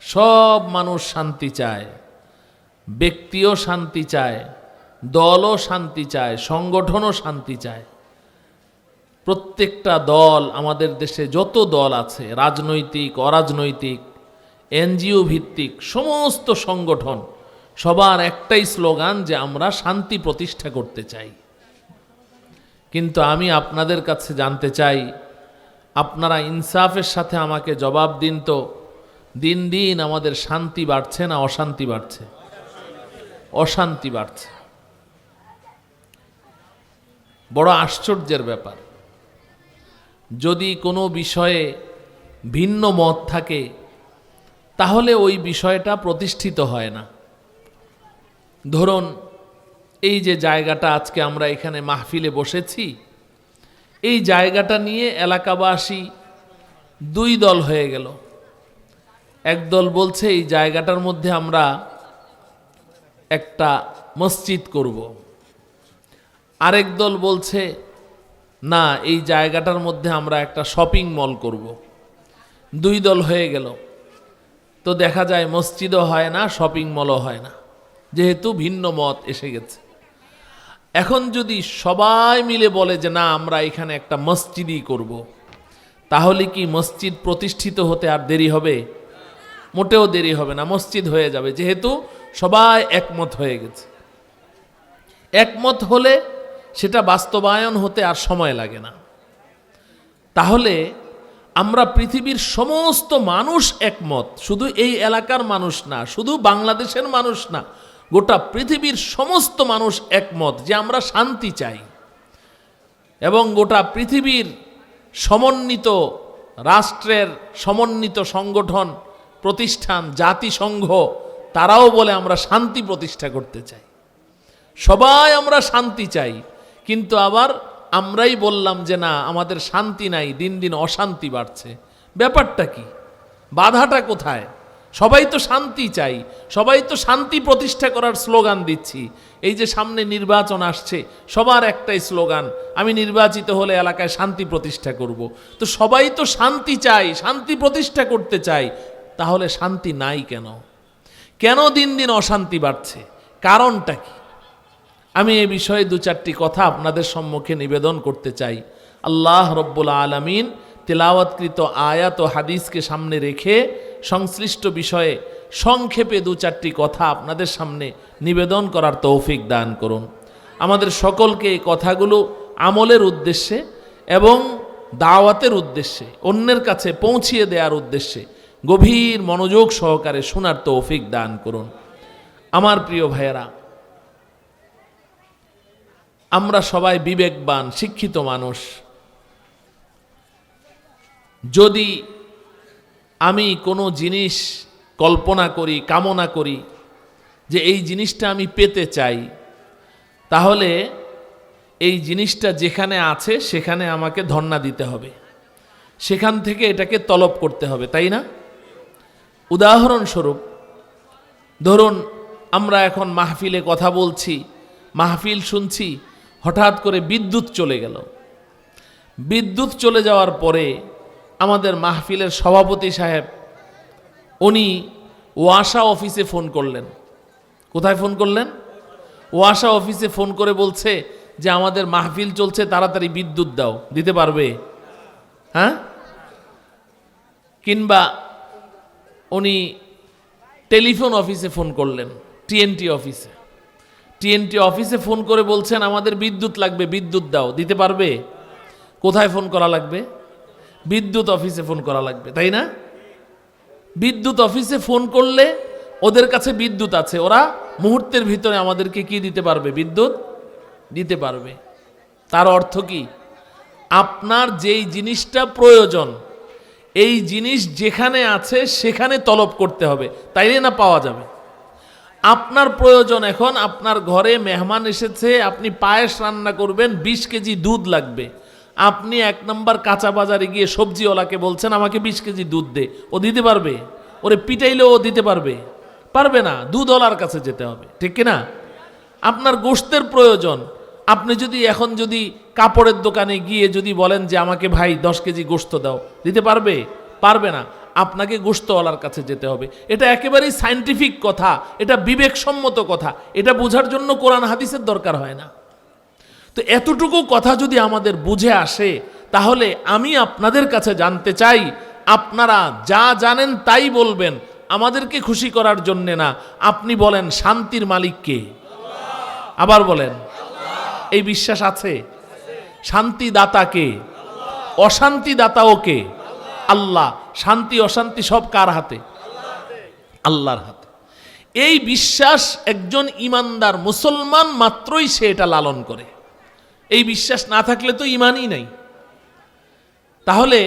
সব মানুষ শান্তি চায়, ব্যক্তিও শান্তি চায়, দলও শান্তি চায়, সংগঠনও শান্তি চায়। প্রত্যেকটা দল, আমাদের দেশে যত দল আছে, রাজনৈতিক, অরাজনৈতিক, এনজিও ভিত্তিক সমস্ত সংগঠন, সবার একটাই স্লোগান যে আমরা শান্তি প্রতিষ্ঠা করতে চাই। কিন্তু আমি আপনাদের কাছে জানতে চাই, আপনারা ইনসাফের সাথে আমাকে জবাব দিন তো, দিন দিন আমাদের শান্তি বাড়ছে না অশান্তি বাড়ছে? অশান্তি বাড়ছে। বড় আশ্চর্যের ব্যাপার। যদি কোনো বিষয়ে ভিন্ন মত থাকে তাহলে ওই বিষয়টা প্রতিষ্ঠিত হয় না। ধরুন এই যে জায়গাটা আজকে আমরা এখানে মাহফিলে বসেছি, এই জায়গাটা নিয়ে এলাকাবাসী দুই দল হয়ে গেল। এক দল বলছে এই জায়গাটার মধ্যে আমরা একটা মসজিদ করব, আরেক দল বলছে না এই জায়গাটার মধ্যে আমরা একটা শপিং মল করব। দুই দল হয়ে গেল। তো দেখা যায় মসজিদও হয় না, শপিং মলও হয় না, যেহেতু ভিন্ন মত এসে গেছে। এখন যদি সবাই মিলে বলে যে না আমরা এখানে একটা মসজিদই করব, তাহলে কি মসজিদ প্রতিষ্ঠিত হতে আর দেরি হবে? মোটেও দেরি হবে না, মসজিদ হয়ে যাবে, যেহেতু সবাই একমত হয়ে গেছে। একমত হলে সেটা বাস্তবায়ন হতে আর সময় লাগে না। তাহলে আমরা পৃথিবীর সমস্ত মানুষ একমত, শুধু এই এলাকার মানুষ না, শুধু বাংলাদেশের মানুষ না, গোটা পৃথিবীর সমস্ত মানুষ একমত যে আমরা শান্তি চাই। এবং গোটা পৃথিবীর সমন্বিত রাষ্ট্রের সমন্বিত সংগঠন, প্রতিষ্ঠান, জাতিসংঘ, তারাও বলে আমরা শান্তি প্রতিষ্ঠা করতে চাই। সবাই আমরা শান্তি চাই, কিন্তু আবার আমরাই বললাম যে না আমাদের শান্তি নাই, দিন দিন অশান্তি বাড়ছে। ব্যাপারটা কি? বাধাটা কোথায়? সবাই তো শান্তি চাই, সবাই তো শান্তি প্রতিষ্ঠা করার স্লোগান দিচ্ছি। এই যে সামনে নির্বাচন আসছে, সবার একটাই স্লোগান, আমি নির্বাচিত হলে এলাকায় শান্তি প্রতিষ্ঠা করব। তো সবাই তো শান্তি চাই, শান্তি প্রতিষ্ঠা করতে চাই, তাহলে শান্তি নাই কেন? কেন দিন দিন অশান্তি বাড়ছে? কারণটা কি? আমি এ বিষয়ে দু চারটি কথা আপনাদের সম্মুখে নিবেদন করতে চাই। আল্লাহ রব্বুল আলামিন তেলাওয়াতকৃত আয়াত ও হাদিসকে সামনে রেখে সংশ্লিষ্ট বিষয়ে সংক্ষেপে দু চারটি কথা আপনাদের সামনে নিবেদন করার তৌফিক দান করুন। আমাদের সকলকে এই কথাগুলো আমলের উদ্দেশ্যে এবং দাওয়াতের উদ্দেশ্যে, অন্যের কাছে পৌঁছিয়ে দেওয়ার উদ্দেশ্যে গভীর মনোযোগ সহকারে শোনার তৌফিক দান করুন। আমার প্রিয় ভাইয়েরা, আমরা সবাই বিবেকবান শিক্ষিত মানুষ। যদি আমি কোনো জিনিস কল্পনা করি, কামনা করি যে এই জিনিসটা আমি পেতে চাই, তাহলে এই জিনিসটা যেখানে আছে সেখানে আমাকে ধর্ণা দিতে হবে, সেখান থেকে এটাকে তলব করতে হবে, তাই না? উদাহরণস্বরূপ ধরুন আমরা এখন মাহফিলে কথা বলছি, মাহফিল শুনছি, হঠাৎ করে বিদ্যুৎ চলে গেল। বিদ্যুৎ চলে যাওয়ার পরে আমাদের মাহফিলের সভাপতি সাহেব উনি ওয়াসা অফিসে ফোন করলেন। কোথায় ফোন করলেন? ওয়াসা অফিসে ফোন করে বলছে যে আমাদের মাহফিল চলছে, তাড়াতাড়ি বিদ্যুৎ দাও। দিতে পারবে? হ্যাঁ? কিংবা উনি টেলিফোন অফিসে ফোন করলেন, টিএনটি অফিসে। টিএনটি অফিসে ফোন করে বলছেন আমাদের বিদ্যুৎ লাগবে, বিদ্যুৎ দাও। দিতে পারবে? কোথায় ফোন করা লাগবে? বিদ্যুৎ অফিসে ফোন করা লাগবে, তাই না? বিদ্যুৎ অফিসে ফোন করলে ওদের কাছে বিদ্যুৎ আছে, ওরা মুহূর্তের ভিতরে আমাদেরকে কি দিতে পারবে? বিদ্যুৎ দিতে পারবে। তার অর্থ কি? আপনার যেই জিনিসটা প্রয়োজন, এই জিনিস যেখানে আছে সেখানে তলব করতে হবে, তাইলে না পাওয়া যাবে। আপনার প্রয়োজন এখন আপনার ঘরে মেহমান এসেছে, আপনি পায়েস রান্না করবেন, 20 কেজি দুধ লাগবে। আপনি 1 নম্বর কাঁচা বাজারে গিয়ে সবজিওয়ালাকে বলছেন আমাকে 20 কেজি দুধ দে। ও দিতে পারবে? ওরে পিটাইলেও ও দিতে পারবে? পারবে না। দুধওয়ালার কাছে যেতে হবে, ঠিক কিনা? আপনার গোশতের প্রয়োজন, আপনি যদি এখন যদি কাপড়ের দোকানে গিয়ে যদি বলেন যে আমাকে ভাই 10 কেজি গোশত দাও, দিতে পারবে? পারবে না। আপনাকে গোশতওয়ালার কাছে যেতে হবে। এটা একেবারেই সায়েন্টিফিক কথা, এটা বিবেকসম্মত কথা, এটা বোঝার জন্য কোরআন হাদিসের দরকার হয় না। তো এতটুকু কথা যদি আমাদের বুঝে আসে, তাহলে আমি আপনাদের কাছে জানতে চাই, আপনারা যা জানেন তাই বলবেন, আমাদেরকে খুশি করার জন্যে না। আপনি বলেন শান্তির মালিক কে? আবার বলেন। এই বিশ্বাস আছে? শান্তি দাতা কে? অশান্তি দাতাও কে? আল্লাহ। শান্তি অশান্তি সব কার হাতে? আল্লাহর হাতে। এই বিশ্বাস একজন ইমানদার মুসলমান মাত্রই সে এটা লালন করে। এই বিশ্বাস না থাকলে তো ইমানই নাই। তাহলে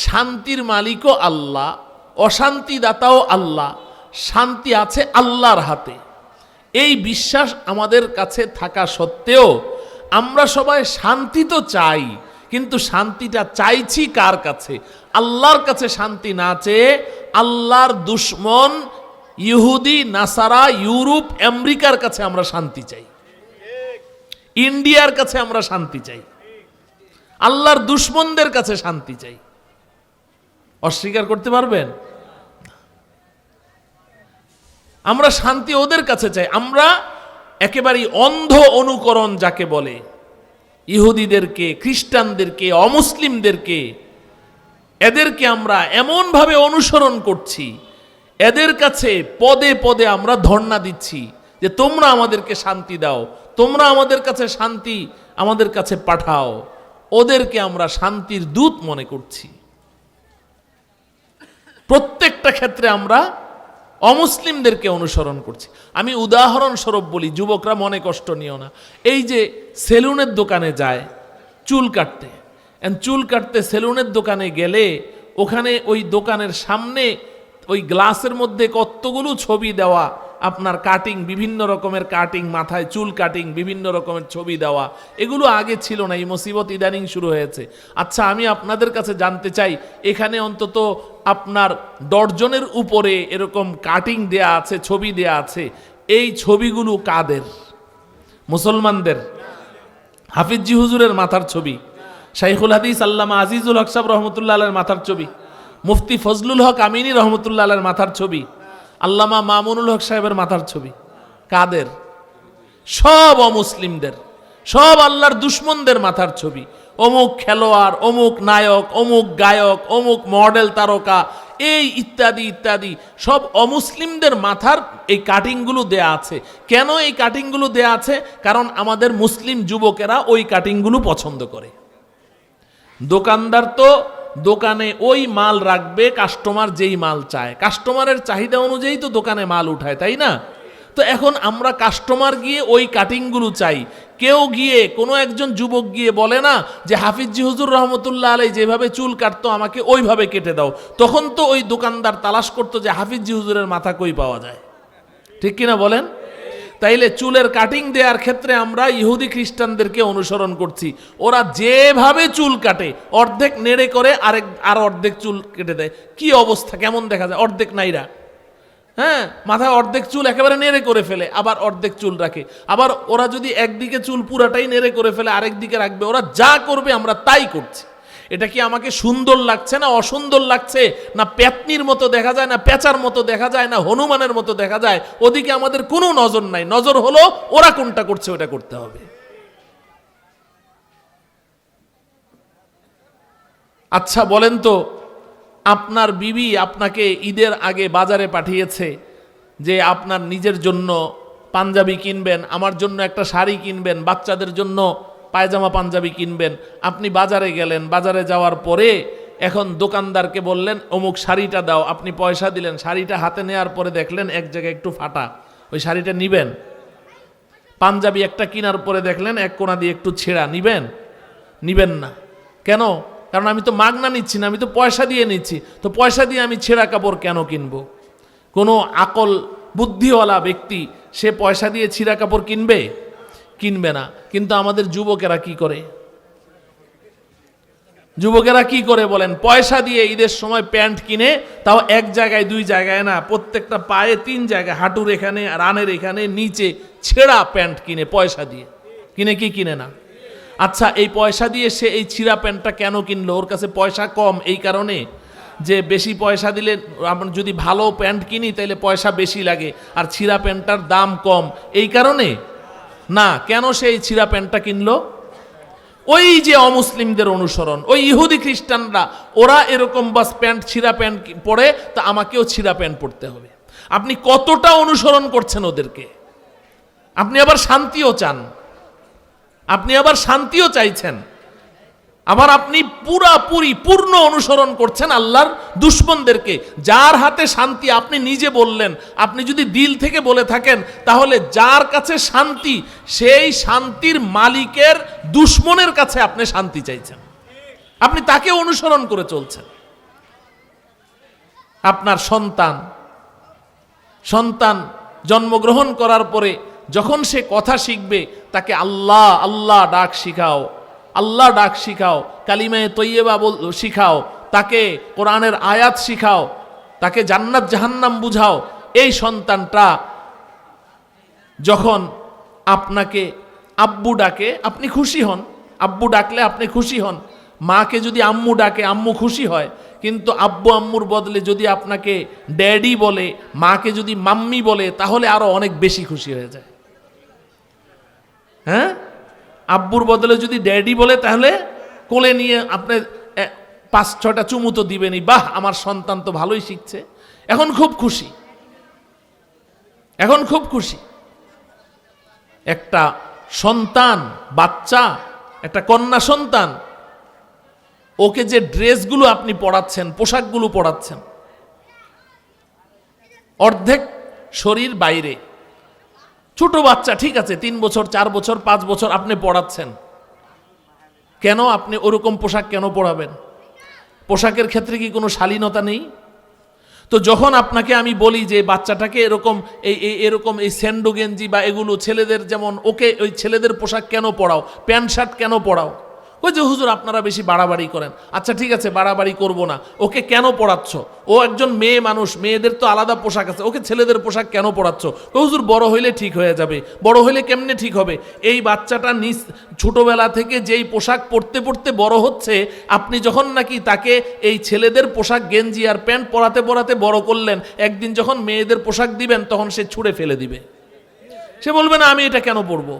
শান্তির মালিকও আল্লাহ, অশান্তি দাতাও আল্লাহ, শান্তি আছে আল্লাহর হাতে। এই বিশ্বাস আমাদের কাছে থাকা সত্ত্বেও আমরা সবাই শান্তি তো চাই, কিন্তু শান্তিটা চাইছি কার কাছে? আল্লাহর কাছে শান্তি না চেয়ে আল্লাহর দুশমন ইহুদি, নাসারা, ইউরোপ, আমেরিকার কাছে আমরা শান্তি চাই, ইন্ডিয়ার কাছে আমরা শান্তি চাই, আল্লাহর দুশমনদের কাছে শান্তি চাই। অস্বীকার করতে পারবেন? আমরা শান্তি ওদের কাছে চাই। আমরা একেবারেই অন্ধ অনুকরণ যাকে বলে, ইহুদিদেরকে, খ্রিস্টানদেরকে, অমুসলিমদেরকে, এদেরকে আমরা এমনভাবে অনুসরণ করছি, এদের কাছে পদে পদে আমরা ধর্ণা দিচ্ছি যে তোমরা আমাদেরকে শান্তি দাও, তোমরা আমাদের কাছে শান্তি আমাদের কাছে পাঠাও। ওদেরকে আমরা শান্তির দূত মনে করছি। প্রত্যেকটা ক্ষেত্রে আমরা অমুসলিমদেরকে অনুসরণ করছি। আমি উদাহরণস্বরূপ বলি, যুবকরা মনে কষ্ট নিও না। এই যে সেলুনের দোকানে যায় চুল কাটতে, চুল কাটতে সেলুনের দোকানে গেলে ওখানে ওই দোকানের সামনে ওই গ্লাসের মধ্যে কতগুলো ছবি দেওয়া, আপনার কাটিং, বিভিন্ন রকমের কাটিং, মাথায় চুল কাটিং, বিভিন্ন রকমের ছবি দেওয়া। এগুলো আগে ছিল না, এই মুসিবত ইদানিং শুরু হয়েছে। আচ্ছা, আমি আপনাদের কাছে জানতে চাই, এখানে অন্তত আপনার ডর্জনের উপরে এরকম কাটিং দেয়া আছে, ছবি দেয়া আছে। এই ছবিগুলো কাদের? মুসলমানদের? হাফিজি হুজুরের মাথার ছবি, শাইখুল হাদিস আল্লামা আজিজুল হক সাহেব রহমতুল্লাহ আলাইহির মাথার ছবি, মুফতি ফজলুল হক আমিনী রহমতুল্লাহ আলাইহির মাথার ছবি, আল্লামা মামুনুল হক সাহেবের মাথার ছবি। কাদের? সব অমুসলিমদের, সব আল্লাহর দুশমনদের মাথার ছবি। অমুক খেলোয়াড়, অমুক নায়ক, অমুক গায়ক, অমুক মডেল তারকা, এই ইত্যাদি ইত্যাদি সব অমুসলিমদের মাথার এই কাটিংগুলো দেয়া আছে। কেন এই কাটিংগুলো দেয়া আছে? কারণ আমাদের মুসলিম যুবকেরা ওই কাটিংগুলো পছন্দ করে। দোকানদার তো দোকানে ওই মাল রাখবে কাস্টমার যেই মাল চায়, কাস্টমারের চাহিদা অনুযায়ী তো দোকানে মাল উঠায়, তাই না? তো এখন আমরা কাস্টমার গিয়ে ওই কাটিংগুলো চাই। কেউ গিয়ে, কোনো একজন যুবক গিয়ে বলে না যে হাফিজি হুজুর রহমতুল্লাহ আলাইহি যেভাবে চুল কাটতো আমাকে ওইভাবে কেটে দাও। তখন তো ওই দোকানদার তালাশ করতো যে হাফিজি হুজুরের মাথা কই পাওয়া যায়, ঠিক কিনা বলেন? তাইলে চুলের কাটিং দেওয়ার ক্ষেত্রে আমরা ইহুদি খ্রিস্টানদেরকে অনুসরণ করছি। ওরা যেভাবে চুল কাটে, অর্ধেক নেড়ে করে আর অর্ধেক চুল কেটে দেয়। কি অবস্থা, কেমন দেখা যায়? অর্ধেক নাইরা, হ্যাঁ, মাথায় অর্ধেক চুল একেবারে নেড়ে করে ফেলে, আবার অর্ধেক চুল রাখে। আবার ওরা যদি একদিকে চুল পুরাটাই নেড়ে করে ফেলে, আরেক দিকে রাখবে। ওরা যা করবে আমরা তাই করছি। এটা কি আমাকে সুন্দর লাগছে না অসুন্দর লাগছে? না পেতনির মতো দেখা যায়, না পেঁচার মতো দেখা যায়, না হনুমানের মতো দেখা যায়? ওদিকে আমাদের কোনো নজর নাই। নজর হলো ওরা কোনটা করছে ওটা করতে হবে। আচ্ছা বলেন তো, আপনার বিবি আপনাকে ঈদের আগে বাজারে পাঠিয়েছে যে আপনার নিজের জন্য পাঞ্জাবি কিনবেন, আমার জন্য একটা শাড়ি কিনবেন, বাচ্চাদের জন্য পায়জামা পাঞ্জাবি কিনবেন। আপনি বাজারে গেলেন, বাজারে যাওয়ার পরে এখন দোকানদারকে বললেন অমুক শাড়িটা দাও, আপনি পয়সা দিলেন। শাড়িটা হাতে নেওয়ার পরে দেখলেন এক জায়গায় একটু ফাটা, ওই শাড়িটা নিবেন? পাঞ্জাবি একটা কেনার পরে দেখলেন এক কোণা দিয়ে একটু ছেঁড়া, নিবেন? নিবেন না। কেন? কারণ আমি তো মাগনা নিচ্ছি না, আমি তো পয়সা দিয়ে নিচ্ছি। তো পয়সা দিয়ে আমি ছেঁড়া কাপড় কেন কিনবো? কোনো আকল বুদ্ধিওয়ালা ব্যক্তি সে পয়সা দিয়ে ছিঁড়া কাপড় কিনবে? কিনবে না। কিন্তু আমাদের যুবকেরা কি করে? যুবকেরা কি করে বলেন? পয়সা দিয়ে ঈদের সময় প্যান্ট কিনে, তাও এক জায়গায় দুই জায়গায় না, প্রত্যেকটা পায়ে 3 জায়গায়, হাঁটুর এখানে, রানের এখানে, নিচে ছেঁড়া প্যান্ট কিনে পয়সা দিয়ে। কিনে কি কিনে না? আচ্ছা, এই পয়সা দিয়ে সে এই ছিঁড়া প্যান্টটা কেন কিনলো? ওর কাছে পয়সা কম এই কারণে? যে বেশি পয়সা দিলে আমরা যদি ভালো প্যান্ট কিনি তাহলে পয়সা বেশি লাগে, আর ছিঁড়া প্যান্টটার দাম কম, এই কারণে না। কেন সেই ছিঁড়া প্যান্টটা কিনলো? ওই যে অমুসলিমদের অনুসরণ, ওই ইহুদি খ্রিস্টানরা, ওরা এরকম বাস প্যান্ট ছিঁড়া প্যান্ট পরে, তা আমাকেও ছিঁড়া প্যান্ট পরতে হবে। আপনি কতটা অনুসরণ করছেন ওদেরকে? আপনি আবার শান্তিও চান, আপনি আবার শান্তিও চাইছেন, আবার আপনি পুরাপুরি পূর্ণ অনুসরণ করছেন আল্লাহর দুশমনদেরকে, যার হাতে শান্তি। আপনি নিজে বললেন, আপনি যদি দিল থেকে বলে থাকেন, তাহলে যার কাছে শান্তি, সেই শান্তির মালিকের দুশমনের কাছে আপনি শান্তি চাইছেন, আপনি তাকে অনুসরণ করে চলছেন। আপনার সন্তান জন্মগ্রহণ করার পরে যখন সে কথা শিখবে, তাকে আল্লাহ আল্লাহ ডাক শিখাও, আল্লাহ ডাক শিখাও, কালিমায়ে তৈয়বা শিখাও, তাকে কোরআনের আয়াত শিখাও, তাকে জান্নাত জাহান্নাম বুঝাও। এই সন্তানটা যখন আপনাকে আব্বু ডাকে, আপনি খুশি হন, আব্বু ডাকলে আপনি খুশি হন। মাকে যদি আম্মু ডাকে, আম্মু খুশি হয়। কিন্তু আব্বু আম্মুর বদলে যদি আপনাকে ড্যাডি বলে, মাকে যদি মাম্মি বলে, তাহলে আরো অনেক বেশি খুশি হয়ে যায়। হ্যাঁ, আব্বুর বদলে যদি ড্যাডি বলে, তাহলে কোলে নিয়ে আপনি 5-6টা চুমু তো দিবেনই। বাহ, আমার সন্তান তো ভালোই শিখছে, এখন খুব খুশি, এখন খুব খুশি। একটা সন্তান, বাচ্চা, একটা কন্যা সন্তান, ওকে যে ড্রেসগুলো আপনি পরাচ্ছেন, পোশাকগুলো পরাচ্ছেন, অর্ধেক শরীর বাইরে। ছোট বাচ্চা, ঠিক আছে, 3 বছর 4 বছর 5 বছর আপনি পড়াচ্ছেন, কেন আপনি ওরকম পোশাক কেন পরাবেন? পোশাকের ক্ষেত্রে কি কোনো শালীনতা নেই? তো যখন আপনাকে আমি বলি যে বাচ্চাটাকে এরকম এই স্যান্ডো গেঞ্জি বা এগুলো ছেলেদের, যেমন ওকে ওই ছেলেদের পোশাক কেন পরাও, প্যান্ট শার্ট কেন পরাও? ওই যে হুজুর আপনারা বেশি বাড়াবাড়ি করেন। আচ্ছা ঠিক আছে, বাড়াবাড়ি করব না, ওকে কেন পড়াচ্ছ? ও একজন মেয়ে মানুষ, মেয়েদের তো আলাদা পোশাক আছে, ওকে ছেলেদের পোশাক কেন পড়াচ্ছ? হুজুর বড় হইলে ঠিক হয়ে যাবে। বড় হইলে কেমনে ঠিক হবে? এই বাচ্চাটা ছোটবেলা থেকে যেই পোশাক পরতে পরতে বড় হচ্ছে, আপনি যখন নাকি তাকে এই ছেলেদের পোশাক গেঞ্জি আর প্যান্ট পরাতে পরাতে বড় করলেন, একদিন যখন মেয়েদের পোশাক দিবেন তখন সে ছুঁড়ে ফেলে দিবে। সে বলবে না আমি এটা কেন পরবো।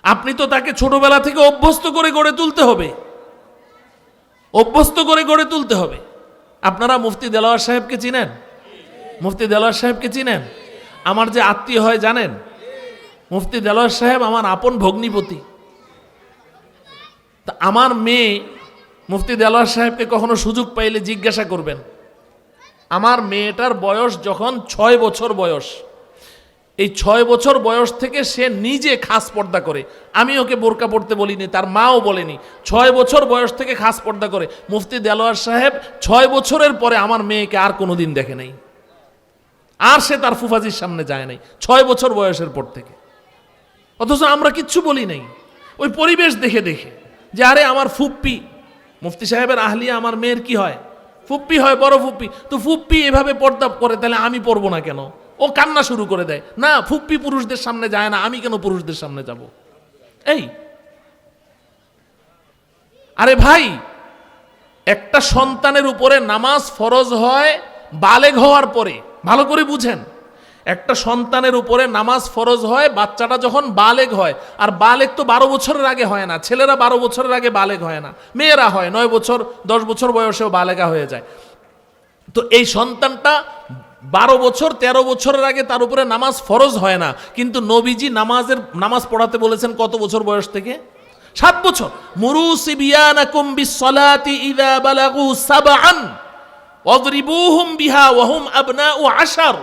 আপনি তো তাকে ছোটবেলা থেকে অভ্যস্ত করে গড়ে তুলতে হবে, অভ্যস্ত করে গড়ে তুলতে হবে। আপনারা মুফতি দেলোয়ার সাহেবকে চিনেন? মুফতি দেলোয়ার সাহেবকে চিনেন? আমার যে আত্মীয় হয় জানেন, মুফতি দেলোয়ার সাহেব আমার আপন ভগ্নিপতি। তা আমার মেয়ে মুফতি দেলোয়ার সাহেবকে কখনো সুযোগ পাইলে জিজ্ঞাসা করবেন, আমার মেয়েটার বয়স যখন 6 বছর বয়স, এই 6 বছর বয়স থেকে সে নিজে খাস পর্দা করে। আমি ওকে বোরকা পড়তে বলিনি, তার মাও বলেনি। 6 বছর বয়স থেকে খাস পর্দা করে। মুফতি দেলোয়ার সাহেব 6 বছরের পরে আমার মেয়েকে আর কোনোদিন দেখে নাই, আর সে তার ফুফাজির সামনে যায় নাই 6 বছর বয়সের পর থেকে। অথচ আমরা কিচ্ছু বলি নাই, ওই পরিবেশ দেখে দেখে যে আরে আমার ফুপ্পি, মুফতি সাহেবের আহলিয়া আমার মেয়ের কি হয়, ফুপ্পি হয়, বড় ফুপ্পি। তো ফুপ্পি এভাবে পর্দা করে, তাহলে আমি পরবো না কেন? ও কান্না শুরু করে দেয়, না ফুপ্পি পুরুষদের সামনে যায় না, আমি কেন পুরুষদের সামনে যাব? এই আরে ভাই, একটা সন্তানের উপরে নামাজ ফরজ হয় বালেগ হওয়ার পরে। ভালো করে বুঝেন, একটা সন্তানের উপরে নামাজ ফরজ হয় বাচ্চাটা যখন বালেগ হয়। আর বালেগ তো 12 বছরের আগে হয় না, ছেলেরা 12 বছরের আগে বালেগ হয় না, মেয়েরা হয় 9 বছর 10 বছর বয়সেও বালেগা হয়ে যায়। তো এই সন্তানটা 12 বছর 13 বছরের আগে তার উপরে নামাজ ফরজ হয় না, কিন্তু নবীজি নামাজ পড়াতে বলেছেন কত বছর বয়স থেকে? 7 বছর। মুরু সিবিয়ানাকুম বিসসালাতি ইযা বালাগু সাবআন ওয়াদরিবুহুম বিহা ওয়া হুম আবনাউ 10।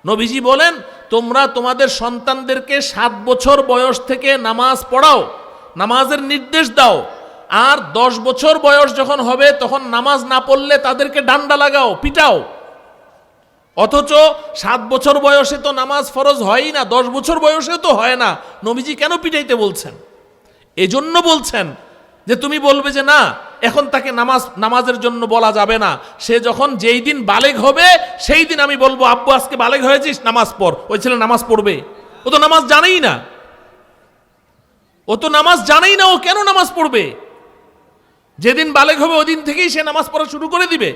নবীজি বলেন, তোমরা তোমাদের সন্তানদেরকে 7 বছর বয়স থেকে নামাজ পড়াও, নামাজের নির্দেশ দাও। আর 10 বছর বয়স যখন হবে তখন নামাজ না পড়লে তাদেরকে ডান্ডা লাগাও, পিটাও। অথচ 7 বছর বয়সে তো নামাজ ফরজ হয়ই না, 10 বছর বয়সেও তো হয় না, নবীজি কেন পিটাইতে বলছেন? এজন্য বলছেন যে তুমি বলবে যে না, এখন তাকে নামাজের জন্য বলা যাবে না। সে যখন যেই দিন বালেগ হবে সেই দিন আমি বলবো, আব্বু আজকে বালেগ হয়েছিস, নামাজ পড়। ওই ছেলে নামাজ পড়বে? ও তো নামাজ জানেই না, ও তো নামাজ জানেই না, ও কেন নামাজ পড়বে? যেদিন বালেগ হবে ওদিন থেকেই সে নামাজ পড়া শুরু করে দিবে?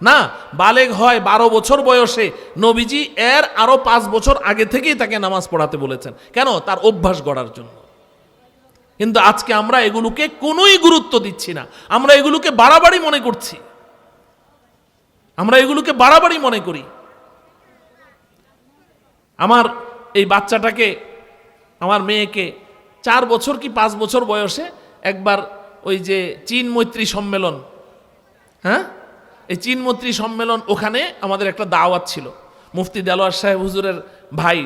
না, বালেগ হয় 12 বছর বয়সে। নবীজি এর আরো 5 বছর আগে থেকেই তাকে নামাজ পড়াতে বলেছেন। কেন? তার অভ্যাস গড়ার জন্য। কিন্তু আজকে আমরা এগুলোকে কোনোই গুরুত্ব দিচ্ছি না, আমরা এগুলোকে বাড়াবাড়ি মনে করছি, আমরা এগুলোকে বাড়াবাড়ি মনে করি। আমার এই বাচ্চাটাকে, আমার মেয়েকে 4 বছর কি 5 বছর বয়সে একবার ওই যে চীন মৈত্রী সম্মেলন, হ্যাঁ, এই চীন মৈত্রী সম্মেলন, ওখানে আমাদের একটা দাওয়াত ছিল। মুফতি দেলোয়ার সাহেব হুজুরের ভাই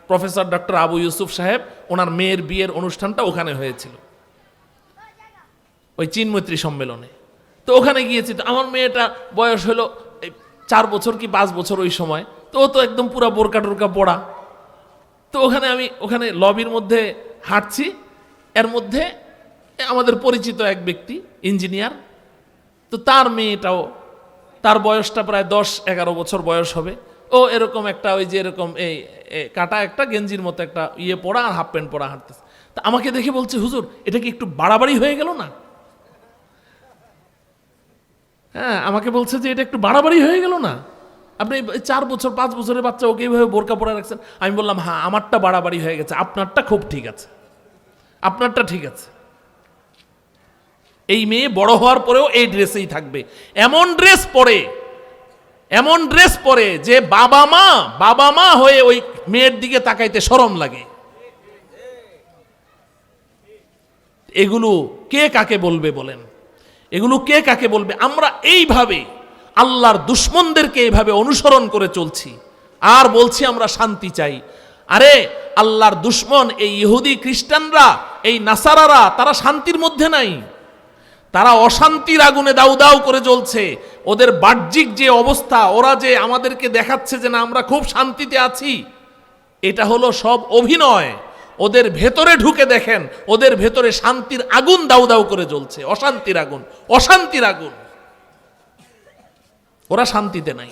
প্রফেসর ডক্টর আবু ইউসুফ সাহেব, ওনার মেয়ের বিয়ের অনুষ্ঠানটা ওখানে হয়েছিল, ওই চীন মৈত্রী সম্মেলনে। তো ওখানে গিয়েছি। তো আমার মেয়েটা বয়স হলো 4 বছর কি 5 বছর ওই সময়। তো ও তো একদম পুরা বোরকা টোরকা পড়া। তো ওখানে লবির মধ্যে হাঁটছি, এর মধ্যে আমাদের পরিচিত এক ব্যক্তি ইঞ্জিনিয়ার, তো তার মেয়েটাও, তার বয়সটা প্রায় 10-11 বছর বয়স হবে। ও এরকম একটা ওই যে এরকম এই কাটা একটা গেঞ্জির মতো একটা ইয়ে পরা আর হাফ প্যান্ট পরা হাঁটতেছে। তা আমাকে দেখে বলছে, হুজুর এটা কি একটু বাড়াবাড়ি হয়ে গেল না? হ্যাঁ, আমাকে বলছে যে এটা একটু বাড়াবাড়ি হয়ে গেল না, আপনি 4 বছর 5 বছরের বাচ্চা ওকে এইভাবে বোরকা পরে রাখছেন। আমি বললাম, হ্যাঁ আমারটা বাড়াবাড়ি হয়ে গেছে, আপনারটা খুব ঠিক আছে, আপনারটা ঠিক আছে। এই মেয়ে বড় হওয়ার পরেও এই ড্রেসেই থাকবে। এমন ড্রেস পরে যে বাবা মা হয়ে ওই মেয়ের দিকে তাকাইতে শরম লাগে। এগুলো কে কাকে বলবে বলেন? এগুলো কে কাকে বলবে? আমরা এইভাবে আল্লাহর দুশমনদেরকে এইভাবে অনুসরণ করে চলছি আর বলছি আমরা শান্তি চাই। আরে আল্লাহর দুশমন এই ইহুদি খ্রিস্টানরা, এই নাসারারা, তারা শান্তির মধ্যে নাই, তারা অশান্তির আগুনে দাউ দাউ করে জ্বলছে। ওদের বাহ্যিক যে অবস্থা, ওরা যে আমাদেরকে দেখাচ্ছে যে না আমরা খুব শান্তিতে আছি, এটা হলো সব অভিনয়। ওদের ভেতরে ঢুকে দেখেন, ওদের ভেতরে শান্তির আগুন দাউ দাউ করে জ্বলছে, অশান্তির আগুন, অশান্তির আগুন। ওরা শান্তিতে নাই।